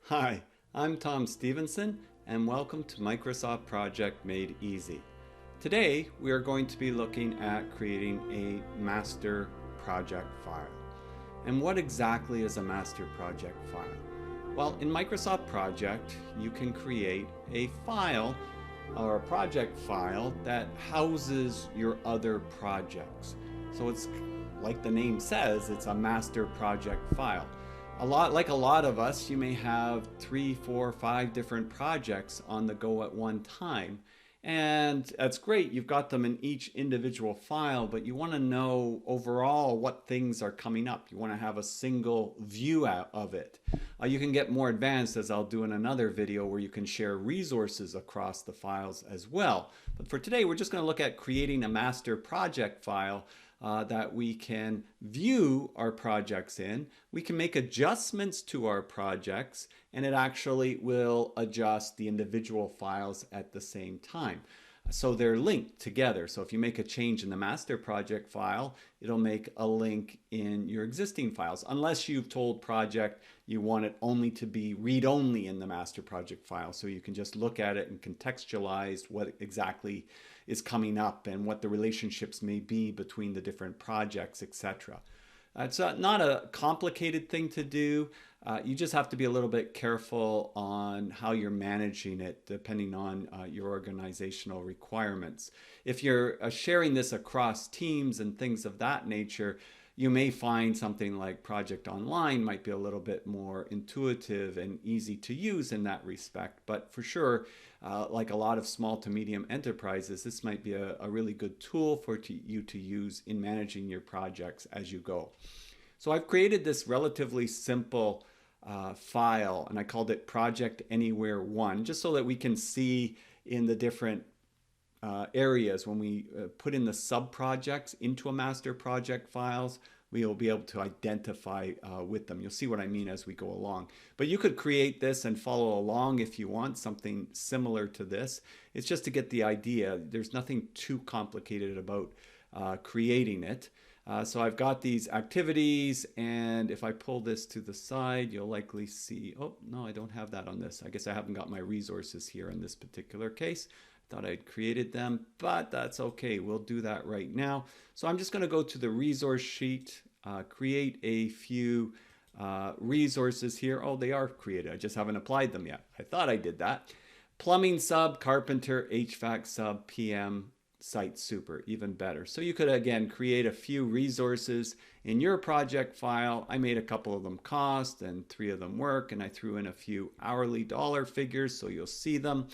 Hi, I'm Tom Stevenson, and welcome to Microsoft Project Made Easy. Today, we are going to be looking at creating a master project file. And what exactly is a master project file? Well, in Microsoft Project, you can create a file or a project file that houses your other projects. So it's like the name says, it's a master project file. Like a lot of us, you may have 3, 4, 5 different projects on the go at one time. And that's great. You've got them in each individual file, but you want to know overall what things are coming up. You want to have a single view out of it. You can get more advanced, as I'll do in another video, where you can share resources across the files as well. But for today, we're just going to look at creating a master project file that we can view our projects in. We can make adjustments to our projects, and it actually will adjust the individual files at the same time. So they're linked together. So if you make a change in the master project file, it'll make a link in your existing files, unless you've told project you want it only to be read-only in the master project file. So you can just look at it and contextualize what exactly is coming up and what the relationships may be between the different projects, etc. It's not a complicated thing to do. You just have to be a little bit careful on how you're managing it depending on your organizational requirements. If you're sharing this across teams and things of that nature, you may find something like Project Online might be a little bit more intuitive and easy to use in that respect. But for sure, like a lot of small to medium enterprises, this might be a really good tool for you to use in managing your projects as you go. So I've created this relatively simple file, and I called it Project Anywhere 1, just so that we can see in the different areas when we put in the sub-projects into a master project files, we will be able to identify with them. You'll see what I mean as we go along. But you could create this and follow along if you want something similar to this. It's just to get the idea. There's nothing too complicated about creating it. So I've got these activities, and if I pull this to the side, you'll likely see, oh, no, I don't have that on this. I guess I haven't got my resources here in this particular case. Thought I'd created them, but that's okay. We'll do that right now. So I'm just going to go to the resource sheet, create a few resources here. Oh, they are created. I just haven't applied them yet. I thought I did that. Plumbing sub, carpenter, HVAC sub, PM, site super, even better. So you could, again, create a few resources in your project file. I made a couple of them cost and 3 of them work, and I threw in a few hourly dollar figures so you'll see them.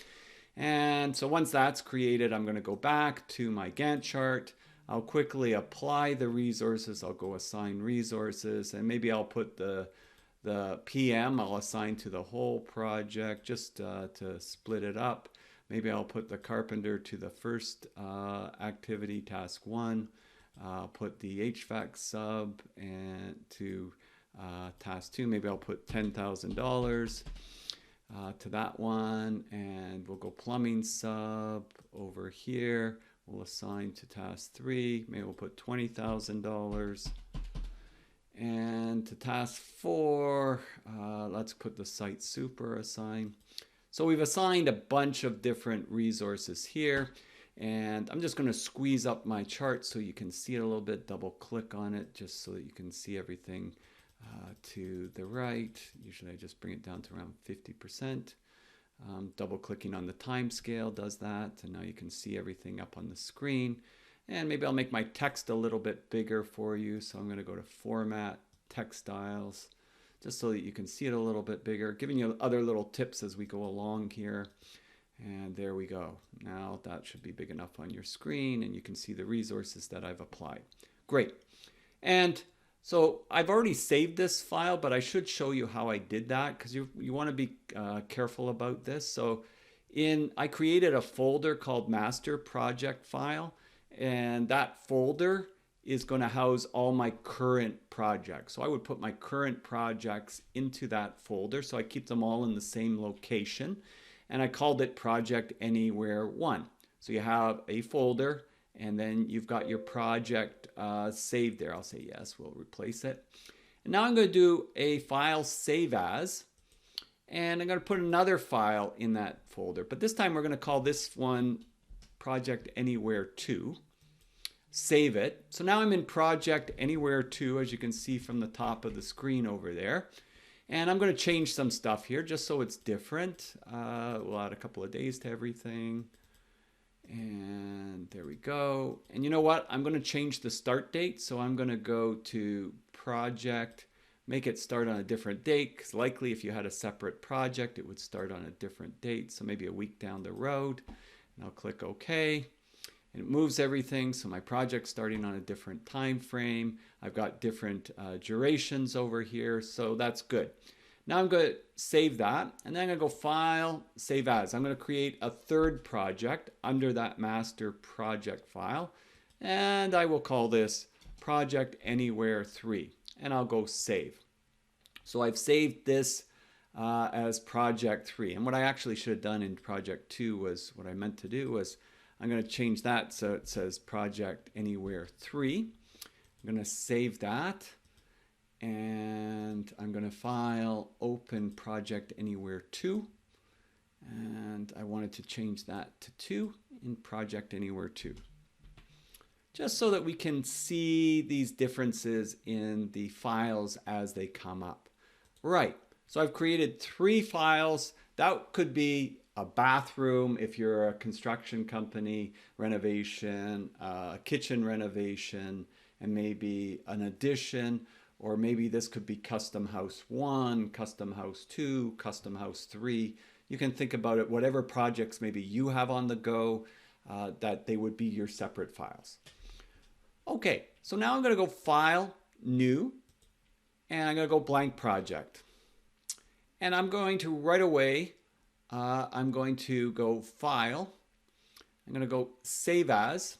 And so once that's created, I'm going to go back to my Gantt chart. I'll quickly apply the resources. I'll go assign resources, and maybe I'll put the PM I'll assign to the whole project just to split it up. Maybe I'll put the carpenter to the first activity, task 1. I'll put the HVAC sub and to task 2. Maybe I'll put $10,000 to that one, and we'll go plumbing sub over here. We'll assign to task 3. Maybe we'll put $20,000. And to task 4, let's put the site super assign. So we've assigned a bunch of different resources here, and I'm just going to squeeze up my chart so you can see it a little bit. Double click on it just so that you can see everything to the right. Usually I just bring it down to around 50%. Double clicking on the time scale does that, and now you can see everything up on the screen. And maybe I'll make my text a little bit bigger for you. So I'm going to go to Format, Text Styles, just so that you can see it a little bit bigger, giving you other little tips as we go along here. And there we go. Now that should be big enough on your screen, and you can see the resources that I've applied. Great. And so I've already saved this file, but I should show you how I did that, because you want to be careful about this. So I created a folder called Master Project File, and that folder is going to house all my current projects. So I would put my current projects into that folder, so I keep them all in the same location, and I called it Project Anywhere 1. So you have a folder, and then you've got your project saved there. I'll say yes, we'll replace it. And now I'm going to do a file save as, And I'm going to put another file in that folder. But this time we're going to call this one Project Anywhere 2. Save it. So now I'm in Project Anywhere 2, as you can see from the top of the screen over there. And I'm going to change some stuff here just so it's different. We'll add a couple of days to everything. And there we go. And you know what? I'm going to change the start date. So I'm going to go to Project, make it start on a different date, because likely if you had a separate project, it would start on a different date. So maybe a week down the road. And I'll click OK. And it moves everything, so my project's starting on a different time frame. I've got different durations over here, so that's good. Now I'm going to save that, and then I'm going to go File, Save As. I'm going to create a third project under that master project file, and I will call this Project Anywhere 3, and I'll go Save. So I've saved this as Project 3, and what I actually should have done in Project 2 was, what I meant to do was, I'm going to change that so it says Project Anywhere 3. I'm going to save that, and I'm going to File, Open Project Anywhere 2, and I wanted to change that to 2 in Project Anywhere 2. Just so that we can see these differences in the files as they come up. Right, so I've created 3 files. That could be a bathroom if you're a construction company, renovation, kitchen renovation, and maybe an addition, or maybe this could be custom house 1, custom house 2, custom house 3. You can think about it, whatever projects maybe you have on the go, that they would be your separate files. Okay, so now I'm going to go File, New, and I'm going to go Blank Project. And I'm going to right away, I'm going to go File, I'm going to go Save As,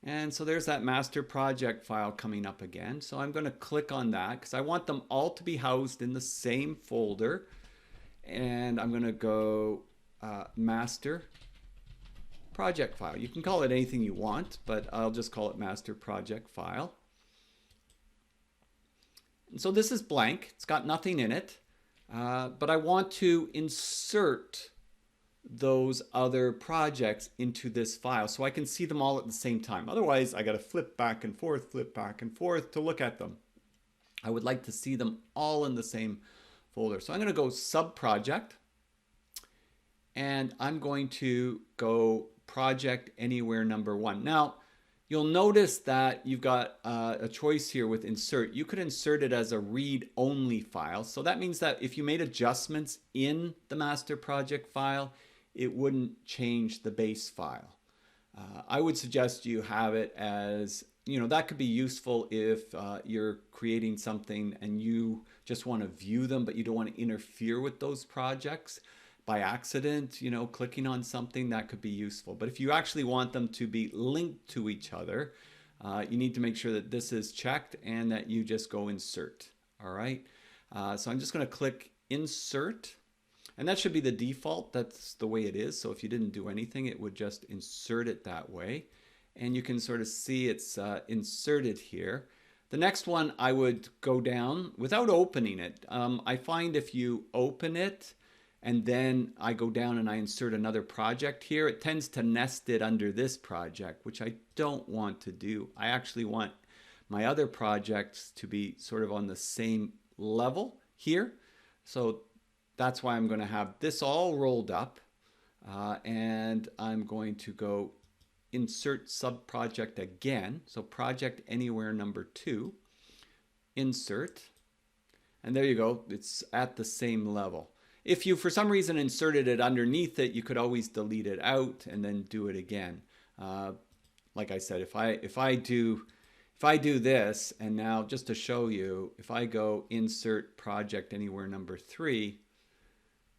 and so there's that master project file coming up again. So I'm going to click on that because I want them all to be housed in the same folder, and I'm going to go Master Project File. You can call it anything you want, but I'll just call it Master Project File. And so this is blank, it's got nothing in it. But I want to insert those other projects into this file so I can see them all at the same time. Otherwise, I got to flip back and forth to look at them. I would like to see them all in the same folder. So I'm going to go Sub-Project, and I'm going to go Project Anywhere number 1. Now, you'll notice that you've got a choice here with insert. You could insert it as a read-only file. So that means that if you made adjustments in the master project file, it wouldn't change the base file. I would suggest you have it as, that could be useful if you're creating something and you just want to view them, but you don't want to interfere with those projects. By accident, clicking on something, that could be useful. But if you actually want them to be linked to each other, you need to make sure that this is checked and that you just go Insert. All right. So I'm just going to click Insert, and that should be the default. That's the way it is. So if you didn't do anything, it would just insert it that way. And you can sort of see it's inserted here. The next one, I would go down without opening it. I find if you open it, and then I go down and I insert another project here, it tends to nest it under this project, which I don't want to do. I actually want my other projects to be sort of on the same level here. So that's why I'm going to have this all rolled up, and I'm going to go Insert Sub-Project again. So Project Anywhere number 2, Insert, and there you go. It's at the same level. If you, for some reason, inserted it underneath it, you could always delete it out and then do it again. Like I said, if I do this, and now just to show you, if I go Insert Project Anywhere number 3,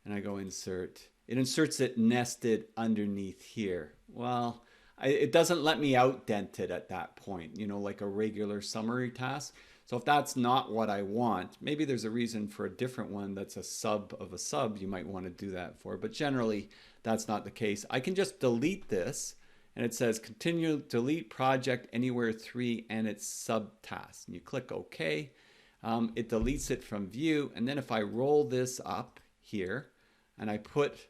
and I go Insert, it inserts it nested underneath here. Well, it doesn't let me outdent it at that point, like a regular summary task. So if that's not what I want, maybe there's a reason for a different one that's a sub of a sub you might want to do that for, but generally that's not the case. I can just delete this, and it says continue delete Project Anywhere 3 and its subtask. And you click OK. It deletes it from view, and then if I roll this up here, and I put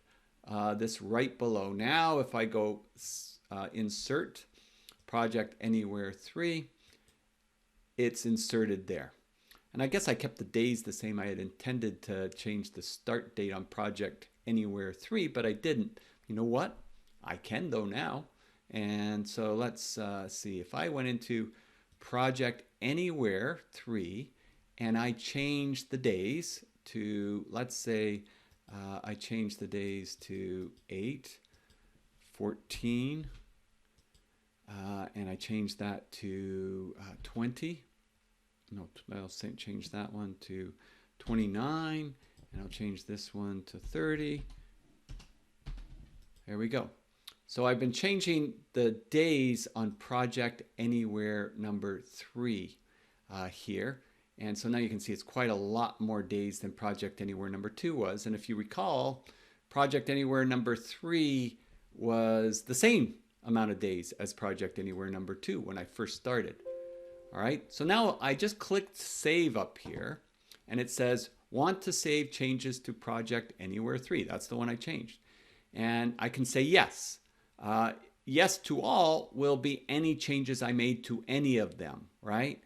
this right below. Now if I go insert Project Anywhere 3, it's inserted there. And I guess I kept the days the same. I had intended to change the start date on Project Anywhere 3, but I didn't. You know what? I can though now. And so let's see. If I went into Project Anywhere 3 and I changed the days to, let's say, I changed the days to 8, 14, and I changed that to 20. No, I'll change that one to 29, and I'll change this one to 30. There we go. So I've been changing the days on Project Anywhere number 3 here. And so now you can see it's quite a lot more days than Project Anywhere number 2 was. And if you recall, Project Anywhere number 3 was the same amount of days as Project Anywhere number 2 when I first started. All right, so now I just clicked save up here, and it says want to save changes to Project Anywhere 3. That's the one I changed. And I can say yes. Yes to all will be any changes I made to any of them, right?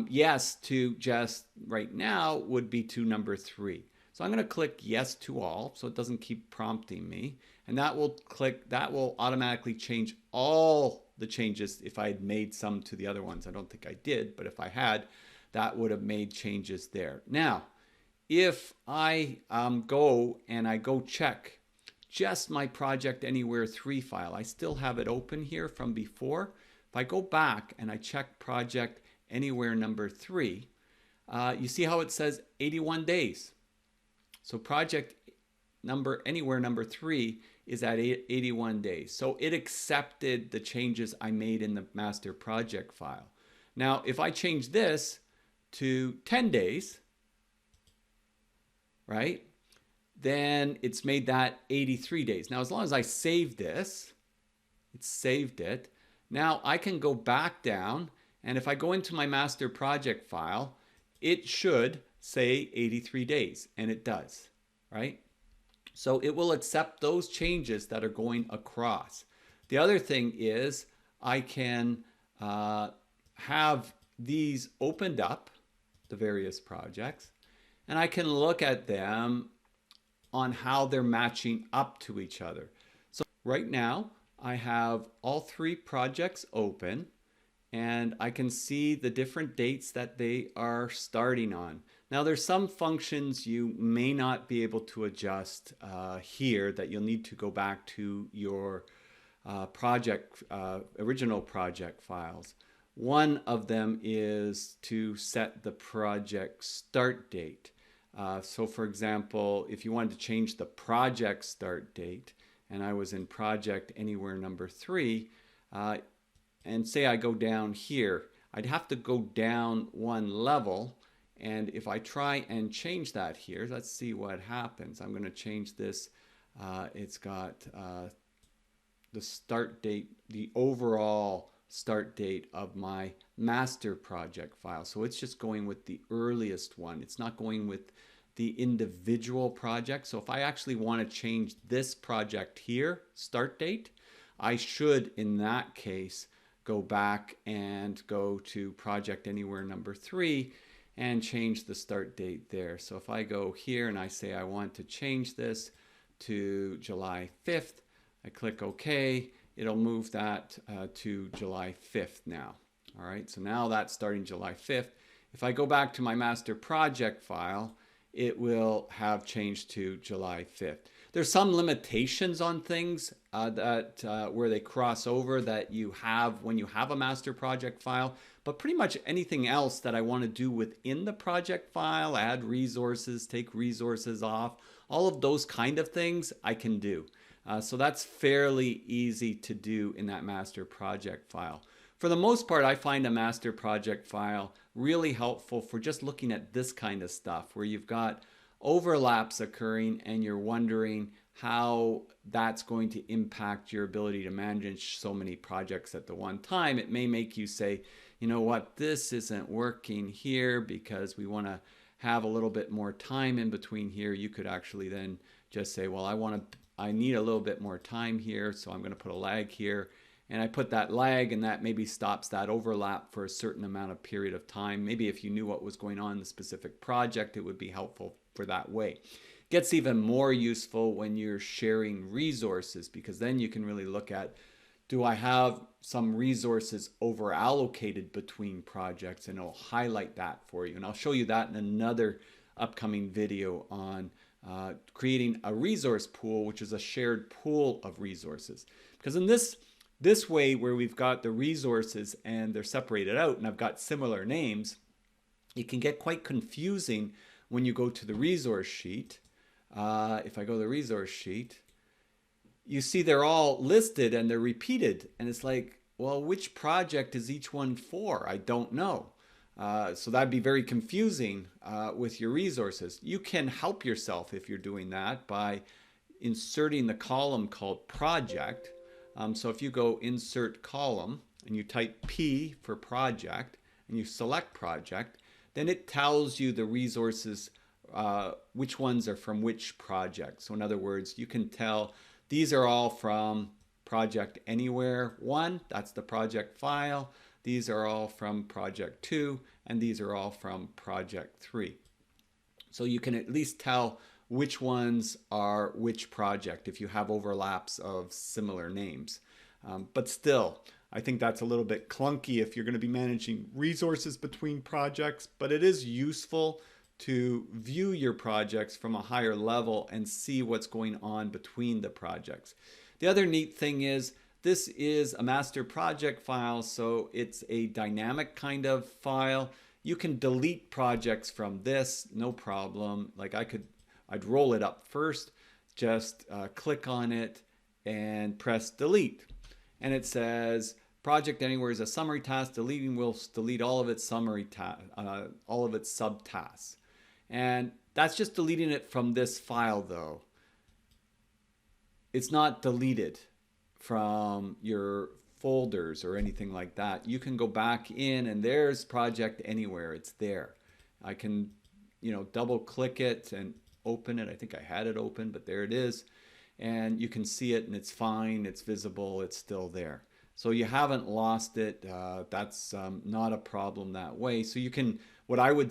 Yes to just right now would be to number 3. So I'm going to click yes to all so it doesn't keep prompting me. And that will automatically change all the changes if I had made some to the other ones. I don't think I did, but if I had, that would have made changes there. Now, if I go and I go check just my Project Anywhere 3 file, I still have it open here from before. If I go back and I check Project Anywhere number 3, you see how it says 81 days. So Project Anywhere number 3 is at 81 days. So it accepted the changes I made in the master project file. Now, if I change this to 10 days, right, then it's made that 83 days. Now, as long as I save this, it saved it. Now I can go back down, and if I go into my master project file, it should say 83 days, and it does, right? So it will accept those changes that are going across. The other thing is I can have these opened up, the various projects, and I can look at them on how they're matching up to each other. So right now I have all 3 projects open, and I can see the different dates that they are starting on. Now there's some functions you may not be able to adjust here that you'll need to go back to your original project files. One of them is to set the project start date. So for example, if you wanted to change the project start date, and I was in Project Anywhere number 3, and say I go down here, I'd have to go down one level. And if I try and change that here, let's see what happens. I'm going to change this. It's got the start date, the overall start date of my master project file. So it's just going with the earliest one. It's not going with the individual project. So if I actually want to change this project here, start date, I should, in that case, go back and go to Project Anywhere number 3 and change the start date there. So if I go here and I say I want to change this to July 5th, I click OK, it'll move that to July 5th now. All right, so now that's starting July 5th. If I go back to my master project file, it will have changed to July 5th. There's some limitations on things where they cross over that you have when you have a master project file, but pretty much anything else that I want to do within the project file, add resources, take resources off, all of those kind of things I can do. So that's fairly easy to do in that master project file. For the most part, I find a master project file really helpful for just looking at this kind of stuff where you've got overlaps occurring and you're wondering how that's going to impact your ability to manage so many projects at the one time. It may make you say, you know what, this isn't working here because we want to have a little bit more time in between here, you could actually then just say, well, I need a little bit more time here, so I'm going to put a lag here. And I put that lag, and that maybe stops that overlap for a certain amount of period of time. Maybe if you knew what was going on in the specific project, it would be helpful for that way. It gets even more useful when you're sharing resources, because then you can really look at, do I have some resources over allocated between projects, and it'll highlight that for you. And I'll show you that in another upcoming video on creating a resource pool, which is a shared pool of resources. Because in this way, where we've got the resources and they're separated out and I've got similar names, it can get quite confusing when you go to the resource sheet. If I go to the resource sheet, you see they're all listed and they're repeated. And it's like, well, which project is each one for? I don't know. So that'd be very confusing with your resources. You can help yourself if you're doing that by inserting the column called project. So if you go insert column and you type P for project and you select project, then it tells you the resources, which ones are from which project. So in other words, you can tell these are all from project anywhere 1, that's the project file. These are all from project 2, and these are all from project 3. So you can at least tell which ones are which project if you have overlaps of similar names. But still, I think that's a little bit clunky if you're going to be managing resources between projects, but it is useful to view your projects from a higher level and see what's going on between the projects. The other neat thing is this is a master project file, so it's a dynamic kind of file. You can delete projects from this, no problem. Like I'd roll it up first, just click on it and press delete. And it says project anywhere is a summary task. Deleting will delete all of its all of its subtasks. And that's just deleting it from this file though. It's not deleted from your folders or anything like that. You can go back in and there's project anywhere. It's there. I can, double click it and open it. I think I had it open, but there it is. And you can see it and it's fine. It's visible. It's still there. So you haven't lost it. That's not a problem that way. So you can, what I would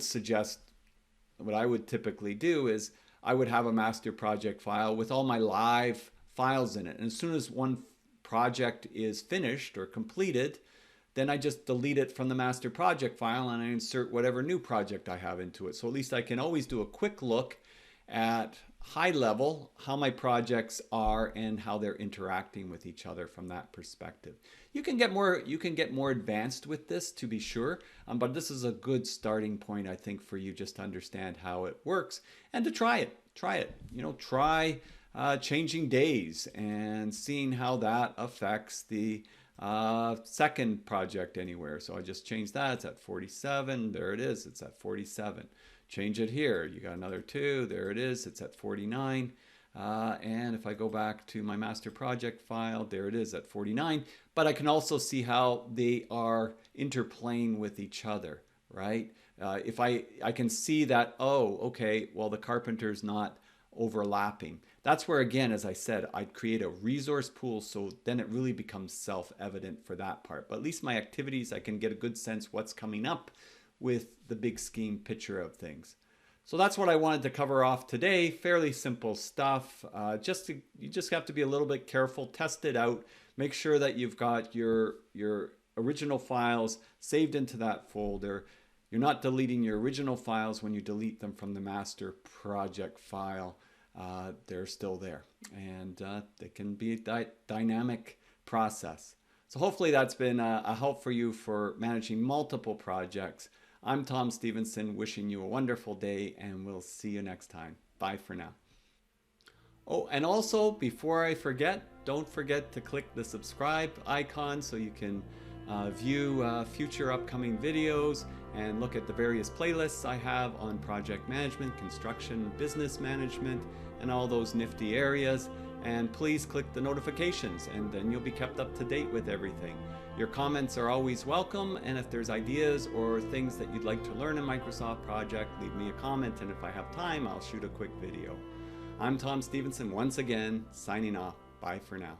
typically do is I would have a master project file with all my live files in it. And as soon as one project is finished or completed, then I just delete it from the master project file and I insert whatever new project I have into it. So at least I can always do a quick look at high level how my projects are and how they're interacting with each other from that perspective. You can get more advanced with this, to be sure, but this is a good starting point, I think, for you just to understand how it works and to try it. Try changing days and seeing how that affects the second project anywhere. So I just changed that. It's at 47. There it is. It's at 47. Change it here. You got another 2. There it is. It's at 49. And if I go back to my master project file, there it is at 49. But I can also see how they are interplaying with each other, right? If I can see that, oh, okay, well, the carpenter's not overlapping. That's where, again, as I said, I'd create a resource pool, so then it really becomes self-evident for that part. But at least my activities, I can get a good sense what's coming up with the big scheme picture of things. So that's what I wanted to cover off today. Fairly simple stuff. You just have to be a little bit careful, test it out, make sure that you've got your original files saved into that folder. You're not deleting your original files when you delete them from the master project file. They're still there, and they can be a dynamic process. So hopefully that's been a help for you for managing multiple projects. I'm Tom Stevenson, wishing you a wonderful day, and we'll see you next time. Bye for now. Oh, and also, before I forget, don't forget to click the subscribe icon so you can view future upcoming videos and look at the various playlists I have on project management, construction, business management, and all those nifty areas. And please click the notifications, and then you'll be kept up to date with everything. Your comments are always welcome, and if there's ideas or things that you'd like to learn in Microsoft Project, leave me a comment, and if I have time, I'll shoot a quick video. I'm Tom Stevenson once again, signing off. Bye for now.